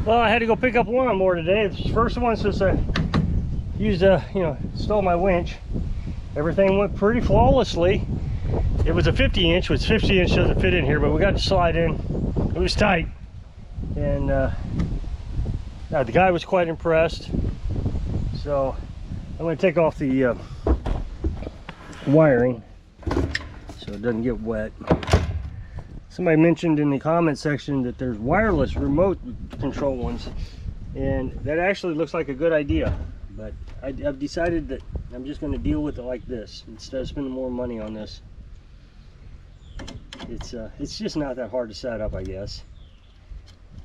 Well, I had to go pick up a lawnmower today. It's the first one since I used installed my winch. Everything went pretty flawlessly. It was a 50-inch, which 50-inch doesn't fit in here, but we got to slide in. It was tight, and the guy was quite impressed. So I'm going to take off the wiring so it doesn't get wet. Somebody mentioned in the comment section that there's wireless remote control ones, and that actually looks like a good idea, but I've decided that I'm just going to deal with it like this instead of spending more money on this. It's just not that hard to set up, I guess.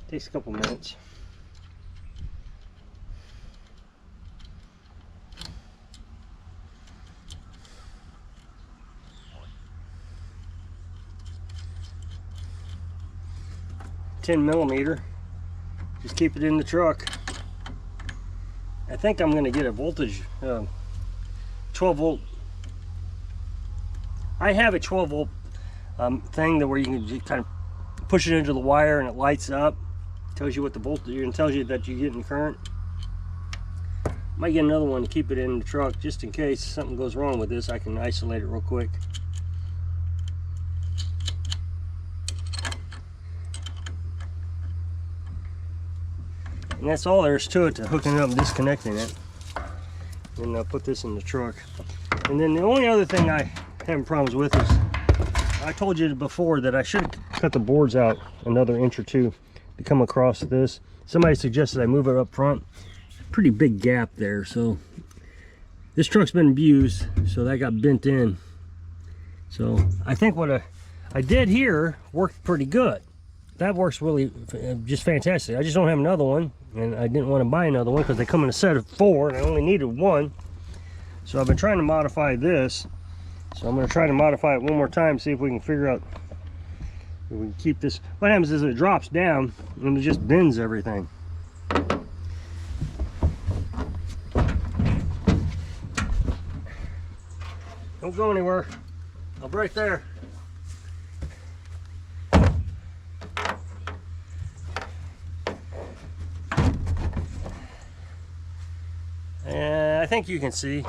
It takes a couple minutes. $10mm. Just keep it in the truck. I think I'm going to get a voltage 12 volt. I have a 12 volt thing that where you can just kind of push it into the wire and it lights up, tells you what the voltage, and tells you that you're getting current. Might get another one to keep it in the truck just in case something goes wrong with this. I can isolate it real quick. And that's all there is to it, to hooking it up and disconnecting it. And I'll put this in the truck. And then the only other thing I having problems with is, I told you before that I should cut the boards out another inch or two to come across this. Somebody suggested I move it up front. Pretty big gap there, so this truck's been abused, so that got bent in. So I think what I did here worked pretty good. That works really just fantastic. I just don't have another one, and I didn't want to buy another one because they come in a set of 4 and I only needed one. So I've been trying to modify this. So I'm going to try to modify it one more time, see if we can figure out if we can keep this. What happens is it drops down and it just bends everything. Don't go anywhere. I'll be right there. And I think you can see.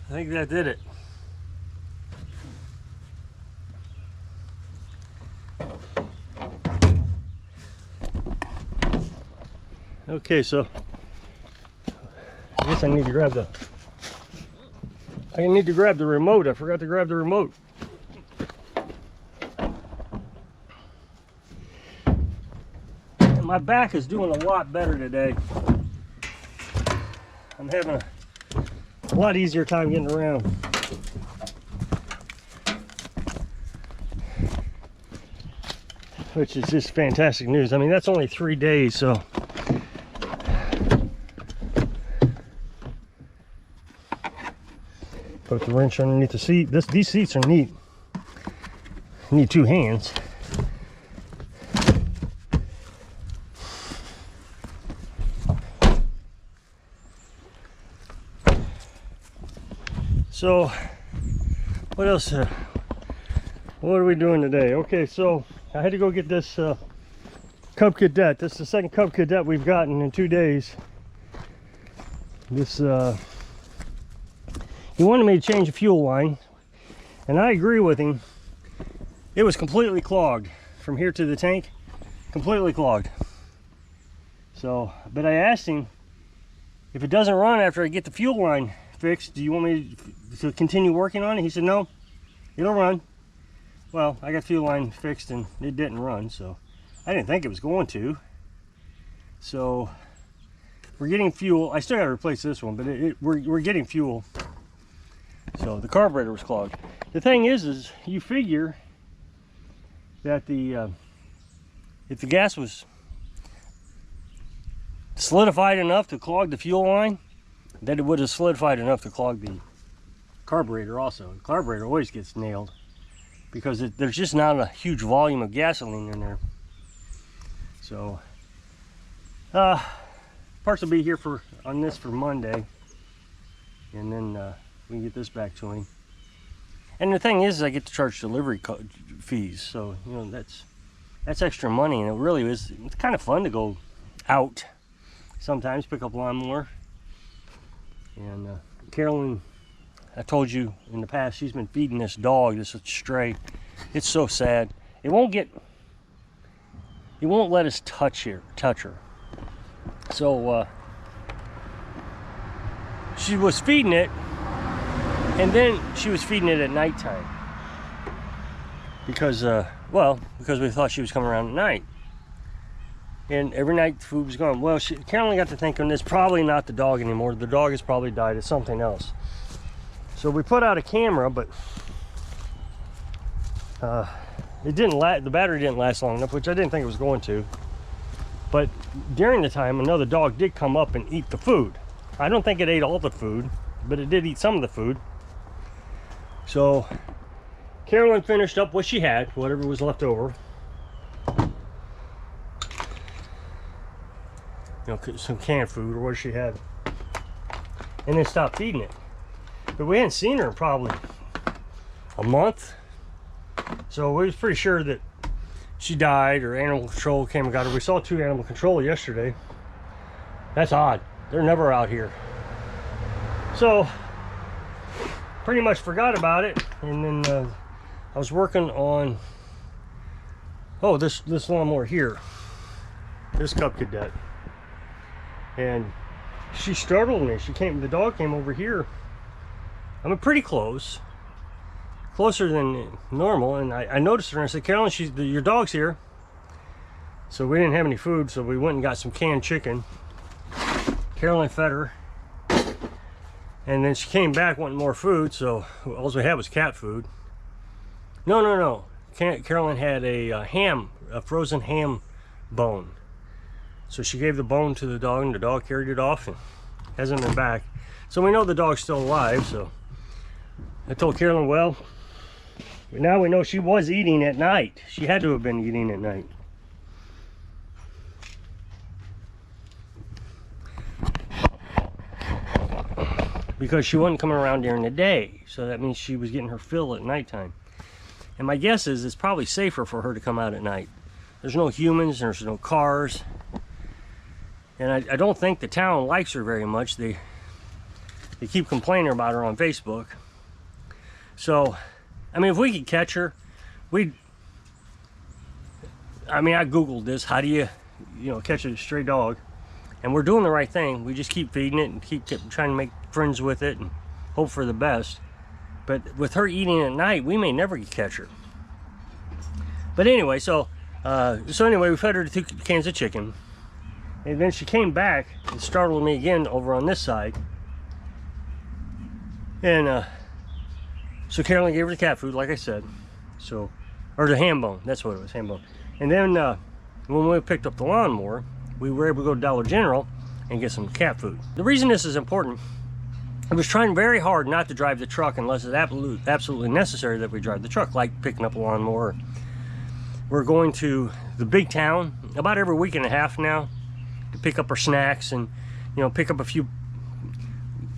I think that did it. Okay, so I guess I need to grab the remote. I forgot to grab the remote. And my back is doing a lot better today. I'm having a lot easier time getting around. Which is just fantastic news. I mean, that's only 3 days, so. Put the wrench underneath the seat. These seats are neat. You need 2 hands. So, what else? What are we doing today? Okay, so I had to go get this Cub Cadet. This is the second Cub Cadet we've gotten in 2 days. This, he wanted me to change the fuel line, and I agree with him. It was completely clogged from here to the tank, completely clogged. So, but I asked him, if it doesn't run after I get the fuel line fixed, do you want me to continue working on it? He said, no, it'll run. Well, I got fuel line fixed and it didn't run, so I didn't think it was going to. So we're getting fuel. I still got to replace this one, but we're getting fuel. So the carburetor was clogged. The thing is you figure that if the gas was solidified enough to clog the fuel line, that it would have solidified enough to clog the carburetor also. The carburetor always gets nailed because there's just not a huge volume of gasoline in there. So parts will be here on this for Monday, and then we can get this back to him. And the thing is I get to charge delivery fees, so you know that's extra money, and it really is. It's kind of fun to go out sometimes, pick up lawnmower. And Carolyn, I told you in the past, she's been feeding this dog, this stray. It's so sad. It won't let us touch her. So she was feeding it, and then she was feeding it at nighttime because we thought she was coming around at night. And every night the food was gone. Well, Carolyn got to thinking it's probably not the dog anymore. The dog has probably died. It's something else. So we put out a camera, but it didn't the battery didn't last long enough, which I didn't think it was going to. But during the time, another dog did come up and eat the food. I don't think it ate all the food, but it did eat some of the food. So Carolyn finished up what she had, whatever was left over. You know, some canned food or what she had, and then stopped feeding it. But we hadn't seen her in probably a month, so we was pretty sure that she died or animal control came and got her. We saw 2 animal control yesterday. That's odd. They're never out here. So pretty much forgot about it, and then I was working on this lawnmower here, this Cub Cadet. And she startled me. The dog came over here. I mean, pretty closer than normal. And I noticed her and I said, Carolyn, your dog's here. So we didn't have any food, so we went and got some canned chicken. Carolyn fed her. And then she came back wanting more food, so all we had was cat food. No. Carolyn had a frozen ham bone. So she gave the bone to the dog, and the dog carried it off and hasn't been back. So we know the dog's still alive. So I told Carolyn, well, now we know she was eating at night. She had to have been eating at night. Because she wasn't coming around during the day. So that means she was getting her fill at nighttime. And my guess is it's probably safer for her to come out at night. There's no humans, there's no cars. And I don't think the town likes her very much. They keep complaining about her on Facebook. So, I mean, if we could catch her, I Googled this. How do you catch a stray dog? And we're doing the right thing. We just keep feeding it and keep trying to make friends with it and hope for the best. But with her eating at night, we may never catch her. But anyway, so anyway, we fed her 2 cans of chicken. And then she came back and startled me again over on this side. And so Carolyn gave her the cat food, like I said. So, or the ham bone, that's what it was, ham bone. And then when we picked up the lawnmower, we were able to go to Dollar General and get some cat food. The reason this is important, I was trying very hard not to drive the truck unless it's absolutely necessary that we drive the truck, like picking up a lawnmower. We're going to the big town about every week and a half now to pick up our snacks and, you know, pick up a few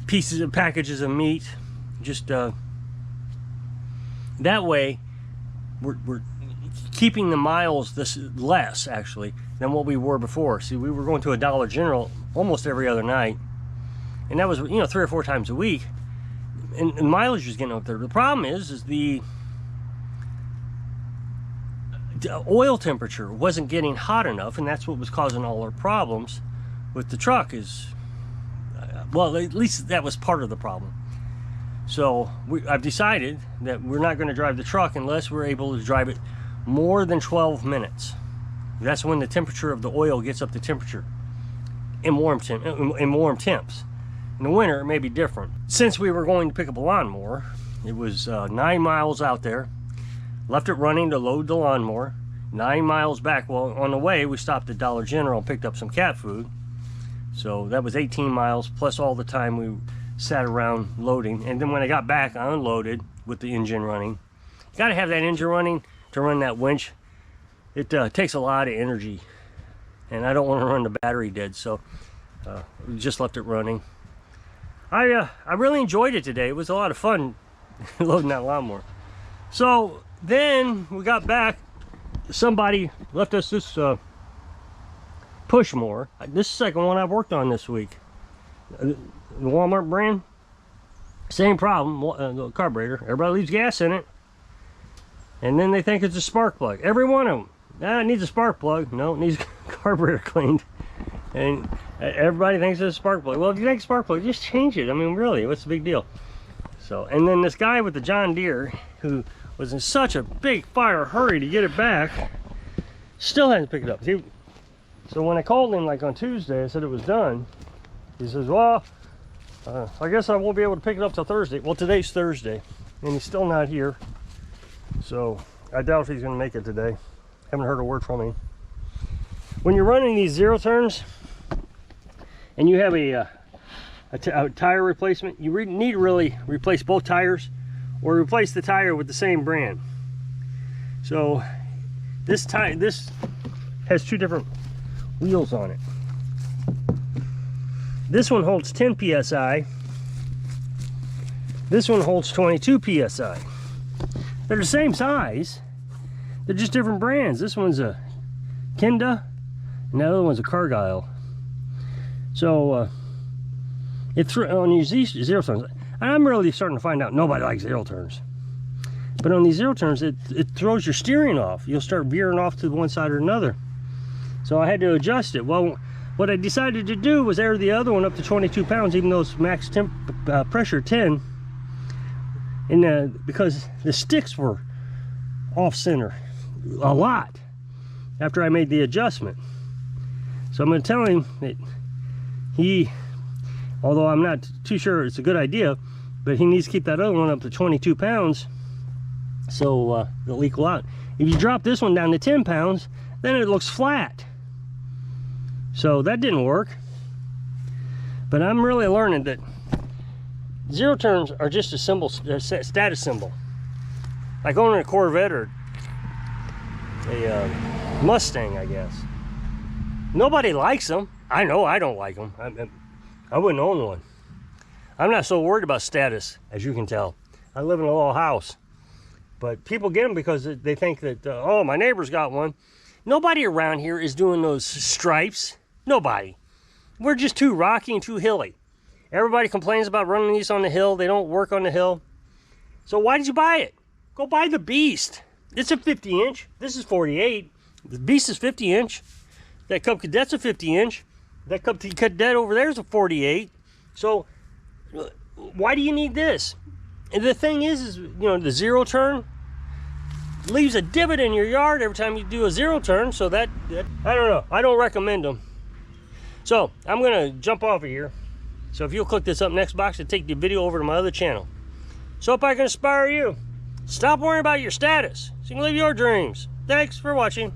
pieces of packages of meat. Just that way we're keeping the miles less actually than what we were before. See, we were going to a Dollar General almost every other night, and that was, you know, 3 or 4 times a week, and mileage was getting up there. The problem is the oil temperature wasn't getting hot enough, and that's what was causing all our problems with the truck. Is well, at least that was part of the problem. So I've decided that we're not going to drive the truck unless we're able to drive it more than 12 minutes. That's when the temperature of the oil gets up to temperature in warm temps. In the winter, it may be different. Since we were going to pick up a lawnmower, it was 9 miles out there. Left it running to load the lawnmower. 9 miles back. Well, on the way, we stopped at Dollar General and picked up some cat food. So that was 18 miles, plus all the time we sat around loading. And then when I got back, I unloaded with the engine running. You got to have that engine running to run that winch. It takes a lot of energy, and I don't want to run the battery dead, so we just left it running. I really enjoyed it today. It was a lot of fun loading that lawnmower. So then we got back. Somebody left us this push mower. This is the second one I've worked on this week. The Walmart brand, same problem. The carburetor, everybody leaves gas in it, and then they think it's a spark plug. Every one of them. It needs a spark plug. No, it needs carburetor cleaned. And everybody thinks it's a spark plug. Well, if you think spark plug, just change it. I mean, really, what's the big deal? So, and then this guy with the John Deere, who was in such a big fire hurry to get it back, still hasn't picked it up. So when I called him like on Tuesday, I said it was done. He says, well, I guess I won't be able to pick it up till Thursday. Well, today's Thursday, and he's still not here. So I doubt if he's going to make it today. Haven't heard a word from him. When you're running these zero turns and you have a tire replacement, you need to really replace both tires, or replace the tire with the same brand. So this has 2 different wheels on it. This one holds 10 psi. This one holds 22 psi. They're the same size. They're just different brands. This one's a Kenda, and the other one's a Cargill. So on these zero turns, and I'm really starting to find out nobody likes zero turns. But on these zero turns, it throws your steering off. You'll start veering off to one side or another. So I had to adjust it. Well, what I decided to do was air the other one up to 22 pounds, even though it's max pressure 10. And because the sticks were off center a lot after I made the adjustment. So I'm going to tell him that although I'm not too sure it's a good idea, but he needs to keep that other one up to 22 pounds so it'll equal out. If you drop this one down to 10 pounds, then it looks flat. So that didn't work. But I'm really learning that zero turns are just a symbol, a status symbol. Like owning a Corvette or a Mustang, I guess. Nobody likes them. I know I don't like them. I wouldn't own one. I'm not so worried about status, as you can tell. I live in a little house. But people get them because they think that, oh, my neighbor's got one. Nobody around here is doing those stripes. Nobody. We're just too rocky and too hilly. Everybody complains about running these on the hill. They don't work on the hill. So why did you buy it? Go buy the Beast. It's a 50-inch. This is 48. The Beast is 50-inch. That Cub Cadet's a 50-inch. That Cub Cadet over there is a 48. So why do you need this? And the thing is, you know, the zero turn leaves a divot in your yard every time you do a zero turn. So that I don't know. I don't recommend them. So I'm going to jump off of here. So if you'll click this up next box, it'll take the video over to my other channel. So hope I can inspire you. Stop worrying about your status so you can live your dreams. Thanks for watching.